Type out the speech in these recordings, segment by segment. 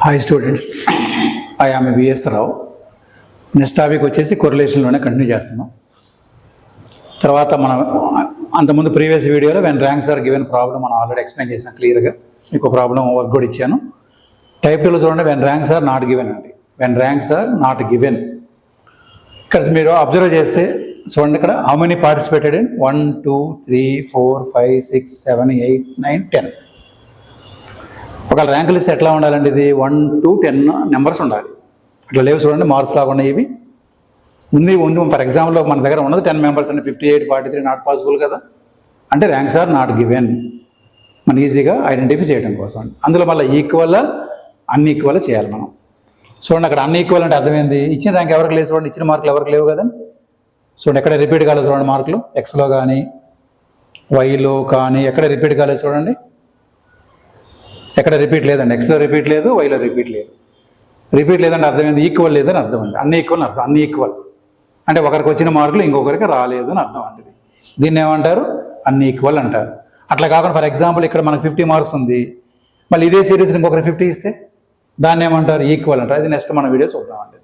Hi students, I am VS Rao. Next topic వచ్చేసి కొరిలేషన్లోనే continue చేస్తున్నాం. తర్వాత మనం అంతకుముందు ప్రీవియస్ వీడియోలో when ranks are given problem మనం ఆల్రెడీ ఎక్స్ప్లెయిన్ చేసాం క్లియర్గా. మీకు ప్రాబ్లం వర్క్ కూడా ఇచ్చాను. టైప్ 2లో చూడండి, when ranks are not given అండి. When ranks are not given, ఇక్కడ మీరు అబ్జర్వ్ చేస్తే చూడండి, ఇక్కడ హౌ మెనీ పార్టిసిపేటెడ్ ఇన్ 1 2 3 4 5 6 7 8 9 10. ఒకవేళ ర్యాంక్ లిస్ట్ ఎట్లా ఉండాలండి? ఇది 1 to 10 నెంబర్స్ ఉండాలి. అట్లా లేవు చూడండి, మార్క్స్ లాగా ఉన్నాయి. ఇవి ఉంది. ఫర్ ఎగ్జాంపుల్ మన దగ్గర ఉన్నది 10 మెంబర్స్ అండి, 58 43 నాట్ పాసిబుల్ కదా. అంటే ర్యాంక్స్ ఆర్ నాట్ గివెన్ మనం ఈజీగా ఐడెంటిఫై చేయడం కోసం. అందులో మళ్ళీ ఈక్వల్ అన్ఈక్వల్ చేయాలి మనం. చూడండి, అక్కడ అన్ఈక్వల్ అంటే అర్థమైంది, ఇచ్చిన ర్యాంక్ ఎవరికి లేదు చూడండి, ఇచ్చిన మార్కులు ఎవరికి లేవు కదా. చూడండి, ఎక్కడ రిపీట్ కాలేదు చూడండి, మార్కులు ఎక్స్లో కానీ వైలో కానీ ఎక్కడ రిపీట్ కాలేదు చూడండి. ఎక్కడ రిపీట్ లేదండి, ఎక్స్లో రిపీట్ లేదు, వైలో రిపీట్ లేదు. రిపీట్ లేదంటే అర్థమైంది ఈక్వల్ లేదని అర్థం అండి. అన్ఈక్వల్ అని అర్థం. అన్ఈక్వల్ అంటే ఒకరికి వచ్చిన మార్కులు ఇంకొకరికి రాలేదు అని అర్థం అండి. దీన్ని ఏమంటారు? అన్ఈక్వల్ అంటారు. అట్లా కాకుండా ఫర్ ఎగ్జాంపుల్ ఇక్కడ మనకు 50 మార్క్స్ ఉంది, మళ్ళీ ఇదే సిరీస్ ఇంకొకరికి 50 ఇస్తే దాన్ని ఏమంటారు? ఈక్వల్ అంటారు. అది నెక్స్ట్ మన వీడియో చూద్దామండి.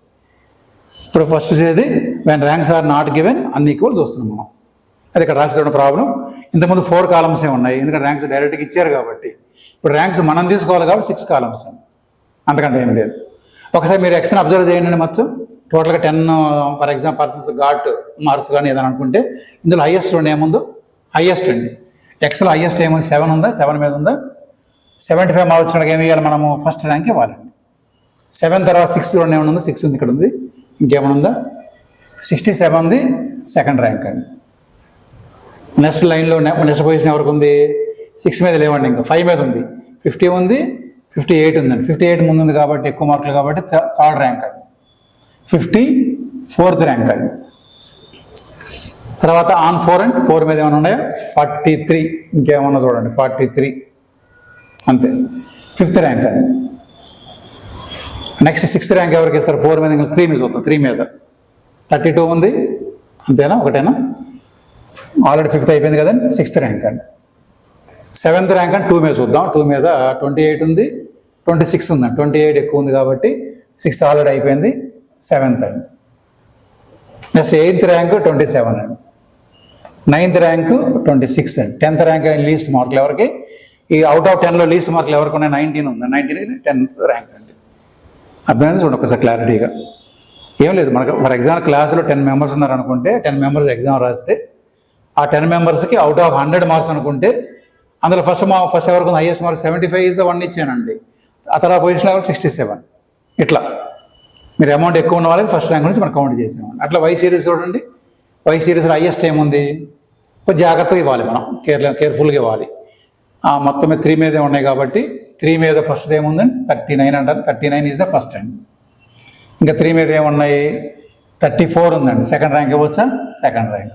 ఇప్పుడు ఫస్ట్ చేసేది when ranks are not given unequal చూస్తున్నాం మనం. అది ఇక్కడ రాసిన ప్రాబ్లం. ఇంతకుముందు 4 కాలమ్సే ఉన్నాయి, ఎందుకంటే ర్యాంక్స్ డైరెక్ట్గా ఇచ్చారు కాబట్టి. ఇప్పుడు ర్యాంక్స్ మనం తీసుకోవాలి కాబట్టి 6 కాలమ్స్ అండి, అంతకంటే ఏం లేదు. ఒకసారి మీరు ఎక్స్ని అబ్జర్వ్ చేయండి. మొత్తం టోటల్గా 10 for example persons ghat marks కానీ ఏదైనా అనుకుంటే ఇందులో హైయెస్ట్ రెండు ఏముందో హైయెస్ట్ అండి. ఎక్స్లో హైయెస్ట్ ఏముంది? 7 ఉందా? 7 మీద ఉందా? 75 మార్క్స్ వచ్చినప్పుడు ఏమి ఇవ్వాలి మనము? ఫస్ట్ ర్యాంక్ ఇవ్వాలండి. 7 తర్వాత 6 రెండు ఏమైనా 6 ఉంది, ఇక్కడ ఉంది. ఇంకేమైనా ఉందా? 67ది సెకండ్ ర్యాంక్ అండి. నెక్స్ట్ లైన్లో నెక్స్ట్ పొజిషన్ ఎవరికి ఉంది? 6 మీద లేవండి, ఇంకా 5 మీద ఉంది. 50 ఉంది, 58 ఉందండి. 58 ముందు ఉంది కాబట్టి ఎక్కువ మార్కులు కాబట్టి థర్డ్ ర్యాంక్ అండి. 54th ర్యాంక్ అండి. తర్వాత ఆన్ 4 అండ్ 4 మీద ఏమైనా ఉన్నాయా? 43, ఇంకేమన్నా చూడండి 43 అంతే. 5th ర్యాంక్ అండి. నెక్స్ట్ 6th ర్యాంక్ ఎవరికి ఇస్తారు? 4 మీద, ఇంకా 3 మీద చూద్దాం. 3 మీద 32 ఉంది, అంతేనా? ఒకటేనా? ఆల్రెడీ 5th అయిపోయింది కదండి. 6th ర్యాంక్ అండి. 7th ర్యాంక్ అని 2 మీద చూద్దాం. 2 మీద 28 ఉంది, 26 ఉందండి. 28 ఎక్కువ ఉంది కాబట్టి 6th ఆల్రెడీ అయిపోయింది, 7th అండి. నెక్స్ట్ 8th ర్యాంక్ 27 అండి. 9th ర్యాంక్ 26 అండి. 10th ర్యాంక్ లీస్ట్ మార్కులు ఎవరికి? ఈ అవుట్ ఆఫ్ 10లో లీస్ట్ మార్కులు ఎవరికి ఉన్నాయి? 19 ఉంది. 19 10th ర్యాంక్ అండి. అర్థమైంది చూడండి ఒకసారి క్లారిటీగా. ఏం లేదు, మనకు ఫర్ ఎగ్జాంపుల్ క్లాసులో 10 మెంబర్స్ ఉన్నారనుకుంటే 10 మెంబర్స్ ఎగ్జామ్ రాస్తే ఆ 10 మెంబర్స్కి అవుట్ ఆఫ్ 100 మార్క్స్ అనుకుంటే అందులో ఫస్ట్ ఎవరికి ఉంది? హైయెస్ట్ మార్క్ 75 ఇస్ ద 1 ఇచ్చానండి. ఆ తర్వాత పొజిషన్ ఎవరు? 67. ఇట్లా మీరు అమౌంట్ ఎక్కువ ఉన్న వాళ్ళకి ఫస్ట్ ర్యాంక్ నుంచి మనం కౌంట్ చేసామండి. అట్లా వై సిరీస్ చూడండి. వై సిరీస్లో హైయెస్ట్ ఏముంది? కొంచెం జాగ్రత్తగా ఇవ్వాలి, మనం కేర్ఫుల్గా ఇవ్వాలి. మొత్తం మీద 3 మీదే ఉన్నాయి కాబట్టి 3 మీద ఫస్ట్ ఏముందండి? 39 అంటారు. 39 ఈజ్ ద ఫస్ట్ అండి. ఇంకా 3 మీద ఏమున్నాయి? 34 ఉందండి. సెకండ్ ర్యాంక్ ఇవ్వచ్చా? Second rank.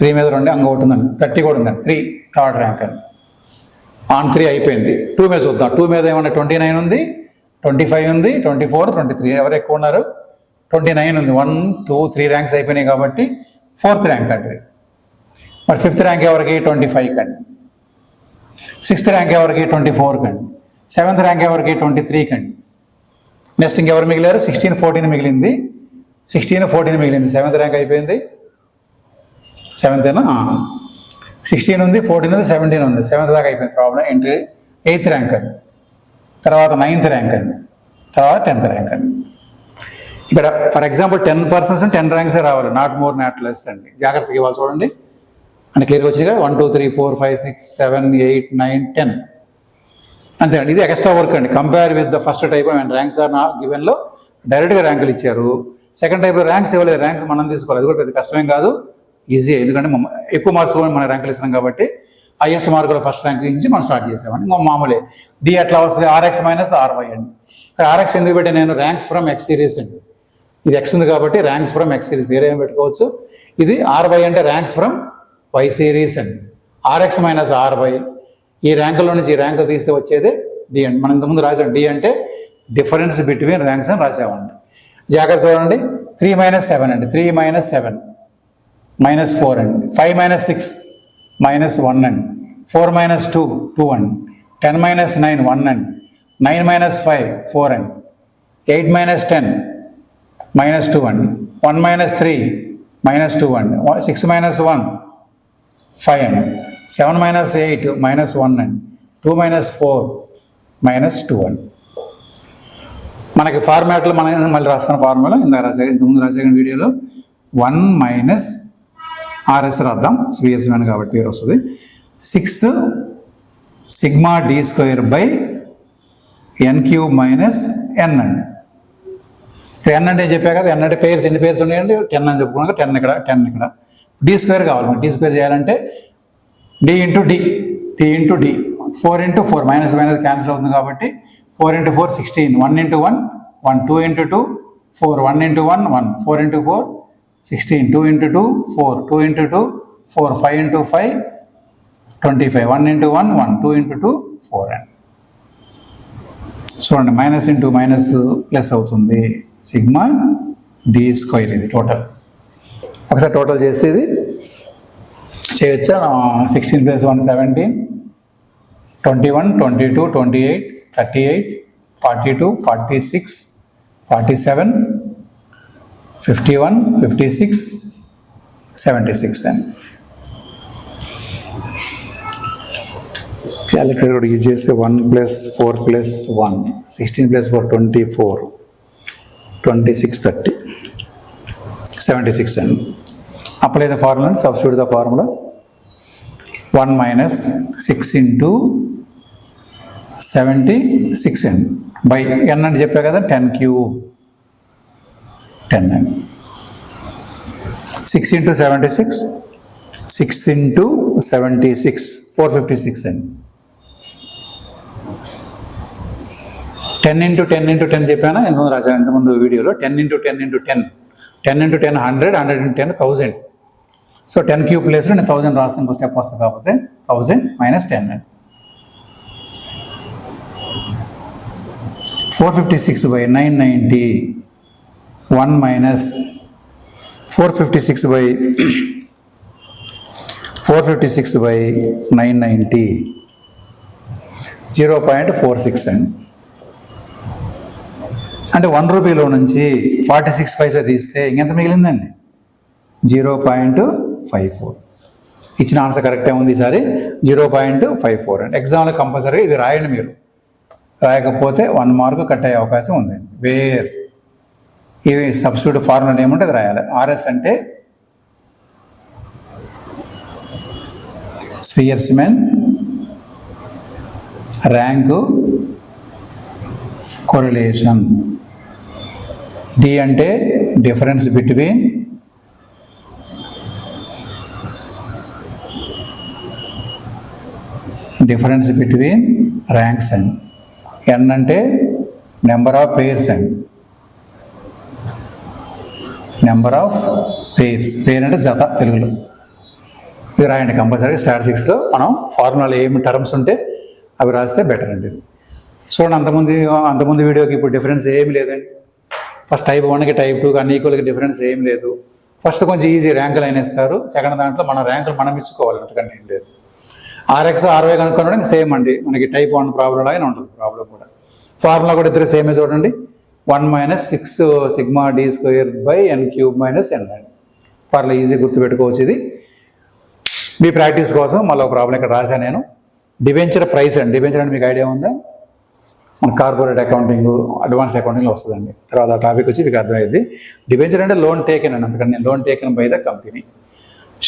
3 మీద 2 ఇంకొకటి ఉందండి, 30 కూడా ఉందండి. 3 థర్డ్ ర్యాంక్ అండి. ఆన్ 3 అయిపోయింది. 2 మీద చూద్దాం. 2 మీద ఏమన్నా 29 ఉంది, 25 ఉంది, 24 23. ఎవరు ఎక్కువ ఉన్నారు? 29 ఉంది. 1 2 3 ర్యాంక్స్ అయిపోయినాయి కాబట్టి 4th ర్యాంక్ అండి. మరి 5th ర్యాంక్ ఎవరికి? 25 కండి. 6th ర్యాంక్ ఎవరికి? 24 కండి. 7th ర్యాంక్ ఎవరికి? 23 కండి. నెక్స్ట్ ఇంకెవరు మిగిలారు? 16 14 మిగిలింది. 16 14 మిగిలింది. 7th ర్యాంక్ అయిపోయింది. 7th 16 ఉంది, 14 ఉంది, 17 ఉంది. 7th దాకా అయిపోయింది ప్రాబ్లం. ఎంట్రీ 8th ర్యాంక్ అండి. తర్వాత 9th ర్యాంక్ అండి. తర్వాత 10th ర్యాంక్ అండి. ఇక్కడ ఫర్ ఎగ్జాంపుల్ 10 పర్సన్స్ 10 ర్యాంక్సే రావాలి, నాట్ మోర్ నాట్ లెస్ అండి. జాగ్రత్తగా ఇవ్వాలి చూడండి. అంటే క్లియర్గా వచ్చింది. 1 2 3 4 5 6 7 8 9 10 అంతే అండి. ఇది ఎక్స్ట్రా వర్క్ అండి. Compare with the first type and ranks are not గివెన్లో డైరెక్ట్గా ర్యాంకులు ఇచ్చారు. సెకండ్ టైప్లో ర్యాంక్స్ ఇవ్వలేదు, ర్యాంక్స్ మనం తీసుకోవాలి. అది కూడా పెద్ద కష్టమేం కాదు, ఈజీ. ఎందుకంటే ఎక్కువ మార్క్స్ కూడా మనం ర్యాంకులు ఇస్తున్నాం కాబట్టి హైయెస్ట్ మార్కులో ఫస్ట్ ర్యాంక్ నుంచి మనం స్టార్ట్ చేసామండి. మామూలే. డి ఎట్లా వస్తుంది? RX మైనస్ RY అండి. ఇక్కడ RX ఎందుకు పెట్టి నేను ర్యాంక్స్ ఫ్రమ్ X సిరీస్ అండి. ఇది X ఉంది కాబట్టి ర్యాంక్స్ ఫ్రమ్ X సిరీస్ వేరే ఏం పెట్టుకోవచ్చు. ఇది RY అంటే ర్యాంక్స్ ఫ్రమ్ Y సిరీస్ అండి. RX మైనస్ RY ఈ ర్యాంకులో నుంచి ఈ ర్యాంకులు తీస్తే వచ్చేది డి అండి. మనం ఇంతకుముందు రాసాం డి అంటే డిఫరెన్స్ బిట్వీన్ ర్యాంక్స్ అని రాసామండి. జాగ్రత్త చూడండి. 3 మైనస్ 7 అండి. 3 మైనస్ 7 మైనస్ 4 అండి. 5 మైనస్ 6 మైనస్ 1 అండి. 4 మైనస్ 2 2 అండి. 10 మైనస్ 9 1 అండి. 9 minus 5 4 అండి, 8 minus 10 minus 2 అండి, 1 minus 3 minus 2 అండి, 6 minus 1 5 అండి, 7 minus 8 minus 1 అండి, 2 minus 4 minus 2 అండి. మనకి ఫార్మాట్లో మనం మళ్ళీ రాస్తున్న ఫార్ములా ఇంతకుముందు రాసే వీడియోలో 1 minus RS రాద్దాం, సిఎస్ఎన్ కాబట్టి పేరు వస్తుంది. 6 sigma d square by n cube minus n అండి. n అంటే చెప్పా కదా, n అంటే పేర్స్ ఎన్ని పేర్స్ ఉన్నాయండి, 10 అని చెప్పుకున్నాక 10 ఇక్కడ 10 ఇక్కడ. d స్క్వేర్ కావాలి, డి స్క్వేర్ చేయాలంటే d into D, 4 into 4 minus minus cancel అవుతుంది కాబట్టి 4 into 4 16, 1 into 1 1, 2 into 2 4, 1 into 1 1, 4 into 4 16, 2 into 2 4, 2 into 2 4, 5 into 5 25, 1 into 1 1, 2 into 2 4 అండి. చూడండి, మైనస్ ఇంటూ మైనస్ ప్లస్ అవుతుంది, సిగ్మా డి స్క్వేర్ ఇది టోటల్. ఒకసారి టోటల్ చేస్తే ఇది చేయొచ్చా, 16 + 1 17, 21 22 28 38 42 46 47 51 56 76 అండి. క్యాలిక్యులేటర్ కూడా యూజ్ చేస్తే 1 + 4 + 1 16 + 4 24 26 30 76 అండి. Apply the formula, substitute the formula. 1 minus 6 into 76 అండి బై n అంటే చెప్పా కదా 10 cube 10 అండి. 6 into 76 6 into 76 456 అండి. 10 into 10 into 10 చెప్పానా, ఎంతమంది రాశాను ఇంతకుముందు వీడియోలో. 10 into 10 into 10 10 into 10 100, 100 into 10 1000. So 10 cube ప్లేస్లో నేను 1000 రాస్తాను, ఇంకో స్టెప్ వస్తుంది కాకపోతే 1000 minus 10 అండి. 456 by 990, 1 minus 456 by 990 0.46 అండి. అంటే 1 రూపీలో నుంచి 46 పైసా తీస్తే ఇంకెంత మిగిలిందండి, 0.54. ఇచ్చిన ఆన్సర్ కరెక్టే ఉంది ఈసారి, 0.54 అండి. ఎగ్జామ్లో కంపల్సరీగా ఇది రాయండి, మీరు రాయకపోతే 1 మార్క్ కట్ అయ్యే అవకాశం ఉందండి. వేర్ ఇవి సబ్స్టిట్యూట్ ఫార్ములా ఏమంటే అది రాయాలి. ఆర్ఎస్ అంటే స్పియర్స్మెన్ ర్యాంకు కొరిలేషన్, డి అంటే difference between ranks and, N అంటే number of pairs and, number of pairs, pair అంటే జత తెలుగులో. ఇది రాయండి కంపల్సరీ. స్టాటిస్టిక్స్లో మనం ఫార్ములాలో ఏమి టర్మ్స్ ఉంటే అవి రాస్తే బెటర్ అండి. ఇది చూడండి, అంతకుముందు వీడియోకి ఇప్పుడు డిఫరెన్స్ ఏమి లేదండి. ఫస్ట్ టైప్ 1కి టైప్ 2కి అన్ని ఈక్వల్కి డిఫరెన్స్ ఏం లేదు. ఫస్ట్ కొంచెం ఈజీ ర్యాంకులు అయినా ఇస్తారు, సెకండ్ దాంట్లో మన ర్యాంకులు మనం ఇచ్చుకోవాలి, అంతకంటే ఏం లేదు. ఆర్ఎక్స్ ఆర్వై కనుక్కోవడానికి సేమ్ అండి, మనకి టైప్ 1 ప్రాబ్లం లాగానే ఉంటుంది ప్రాబ్లం కూడా. ఫార్ములా కూడా ఇద్దరు సేమే చూడండి, 1 minus 6 sigma d square by n cube minus n అండి. ఫార్ములా ఈజీ గుర్తుపెట్టుకోవచ్చు. ఇది మీ ప్రాక్టీస్ కోసం మళ్ళీ ఒక ప్రాబ్లం ఇక్కడ రాశాను నేను. డిబెంచర్ ప్రైస్ అండి. డిబెంచర్ అంటే మీకు ఐడియా ఉందా, మన కార్పొరేట్ అకౌంటింగ్ అడ్వాన్స్ అకౌంటింగ్లో వస్తుందండి. తర్వాత ఆ టాపిక్ వచ్చి మీకు అర్థమైంది. డిబెంచర్ అంటే లోన్ టేకెన్ అండి, అందుకని నేను loan taken by the company.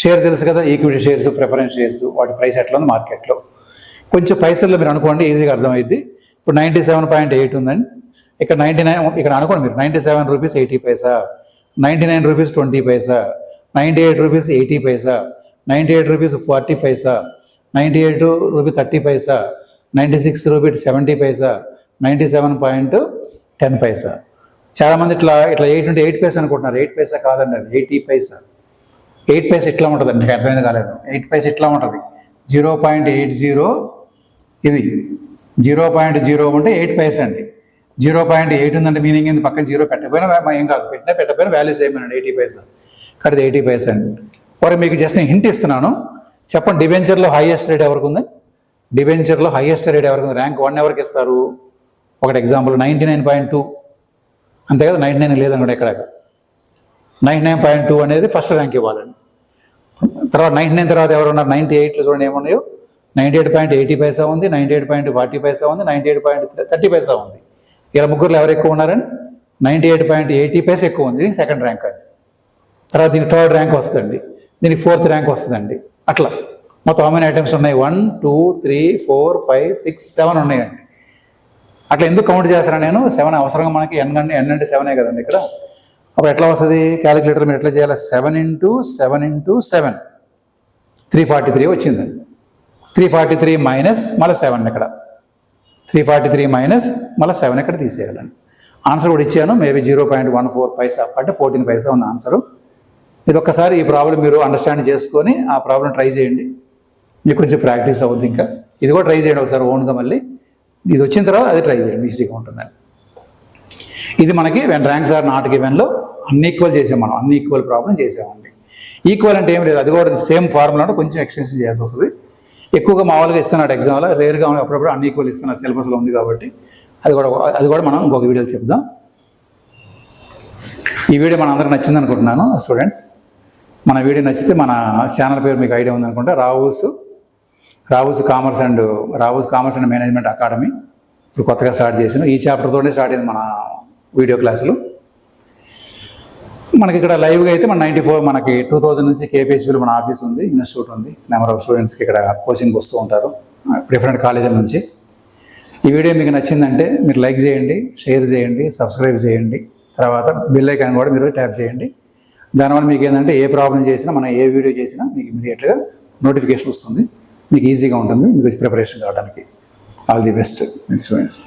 Share తెలుసు కదా, ఈక్విటీ షేర్స్, ప్రిఫరెన్స్ షేర్స్, వాటి ప్రైస్ ఎట్లా ఉంది మార్కెట్లో. కొంచెం పైసల్లో మీరు అనుకోండి, ఈజీగా అర్థమైంది. ఇప్పుడు 97.8 ఉందండి, ఇక్కడ 99, ఇక్కడ అనుకోండి మీరు 97 రూపీస్ 80 పైసా, 99 రూపీస్ 20 పైసా, 98 రూపీస్ 80 పైసా, 98 రూపీస్ 40 పైసా, 98 రూపీస్ 30 పైసా, 96 రూపీస్ 70 పైసా, 97.10 పైసా. చాలామంది ఇట్లా 8 ఉంటే 8 పైసా అనుకుంటున్నారు. 8 పైసా కాదండి, అది 80 పైసా. 8 పైసా ఇట్లా ఉంటుందండి, మీకు అర్థమైంది కాలేదు. 8 పైసా ఇట్లా ఉంటుంది, 0.80 ఇది 0.0 అంటే 8 పైసా అండి. 0.8 ఉందంటే మీనింగ్ ఏంది, పక్కన 0 పెట్టకపోయినా ఏం కాదు, పెట్టకపోయినా వాల్యూస్ ఏమేనండి 80 పైసా. కాబట్టి 80 పైసా అండి. మరి మీకు జస్ట్ నేను హింట్ ఇస్తున్నాను, చెప్పండి డిబెంచర్లో హైయెస్ట్ రేట్ ఎవరికి ఉంది? డిబెంచర్లో హైయెస్ట్ రేట్ ఎవరికి ఉంది? ర్యాంక్ 1 ఎవరికి ఇస్తారు? ఒకటి ఎగ్జాంపుల్ 99.2 అంతే కదా, 99 లేదనుకోండి ఎక్కడ 99.2 అనేది ఫస్ట్ ర్యాంక్ ఇవ్వాలండి. తర్వాత 99 తర్వాత ఎవరు ఉన్నారు 98లో చూడండి ఏమున్నాయో 98.80 ఉంది, 98.40 ఉంది, 98.30 ఉంది. ఇలా ముగ్గురులో ఎవరు ఎక్కువ ఉన్నారని 98.80 ఎక్కువ ఉంది, దీనికి సెకండ్ ర్యాంక్ అండి. తర్వాత దీనికి థర్డ్ ర్యాంక్ వస్తుందండి, దీనికి ఫోర్త్ ర్యాంక్ వస్తుందండి. అట్లా మొత్తం హౌ మెనీ ఐటమ్స్ ఉన్నాయి 1 2 3 4 5 6 7 ఉన్నాయండి. అట్లా ఎందుకు కౌంట్ చేస్తాను నేను 7 అవసరంగా మనకి n అంటే 7 కదండి ఇక్కడ. అప్పుడు ఎట్లా వస్తుంది క్యాలిక్యులేటర్ మీరు ఎట్లా చేయాలి 7 × 7 343 వచ్చిందండి. 343 మైనస్ మళ్ళీ 7 ఇక్కడ 343 మైనస్ మళ్ళీ 7 ఇక్కడ తీసేయాలండి. ఆన్సర్ కూడా ఇచ్చాను, మేబీ 0.14 పైసా అంటే 14 పైసా ఉన్న ఆన్సరు. ఇది ఒక్కసారి ఈ ప్రాబ్లం మీరు అండర్స్టాండ్ చేసుకొని ఆ ప్రాబ్లం ట్రై చేయండి, మీకు కొంచెం ప్రాక్టీస్ అవుద్ది. ఇంకా ఇది కూడా ట్రై చేయండి ఒకసారి ఓన్గా, మళ్ళీ ఇది వచ్చిన తర్వాత అది ట్రై చేయండి, ఈజీగా ఉంటుందండి. ఇది మనకి వెన్ ర్యాంక్స్ ఆర్ నాట్ గివెన్లో అన్ఈక్వల్ చేసాం, మనం అన్ఈక్వల్ ప్రాబ్లం చేసామండి. ఈక్వల్ అంటే ఏం లేదు, అది కూడా సేమ్ ఫార్ములా కొంచెం ఎక్స్టెన్షన్ చేయాల్సి వస్తుంది. ఎక్కువగా మామూలుగా ఇస్తున్నాడు ఎగ్జామ్లో, రేర్గా అప్పుడప్పుడు అన్ఈక్వల్ ఇస్తున్నారు, సిలబస్లో ఉంది కాబట్టి అది కూడా మనం ఇంకొక వీడియోలో చెప్దాం. ఈ వీడియో మన అందరికి నచ్చింది అనుకుంటున్నాను స్టూడెంట్స్. మన వీడియో నచ్చితే మన ఛానల్ పేరు మీకు ఐడియా ఉందనుకుంటే Rao's commerce and management academy ఇప్పుడు కొత్తగా స్టార్ట్ చేసాను. ఈ చాప్టర్తోనే స్టార్ట్ అయింది మన వీడియో క్లాసులు. మనకి ఇక్కడ లైవ్గా అయితే మన 94 మనకి 2000 నుంచి కేపీహెచ్బీలో మన ఆఫీస్ ఉంది, ఇన్స్టిట్యూట్ ఉంది. నెంబర్ ఆఫ్ స్టూడెంట్స్కి ఇక్కడ కోచింగ్ వస్తూ ఉంటారు డిఫరెంట్ కాలేజీల నుంచి. ఈ వీడియో మీకు నచ్చిందంటే మీరు లైక్ చేయండి, షేర్ చేయండి, సబ్స్క్రైబ్ చేయండి, తర్వాత బెల్ ఐకాన్ కూడా మీరు ట్యాప్ చేయండి. దానివల్ల మీకు ఏంటంటే ఏ ప్రాబ్లం చేసినా, మనం ఏ వీడియో చేసినా మీకు ఇమీడియట్గా నోటిఫికేషన్ వస్తుంది, మీకు ఈజీగా ఉంటుంది మీకు ప్రిపరేషన్ కావడానికి. All the best students.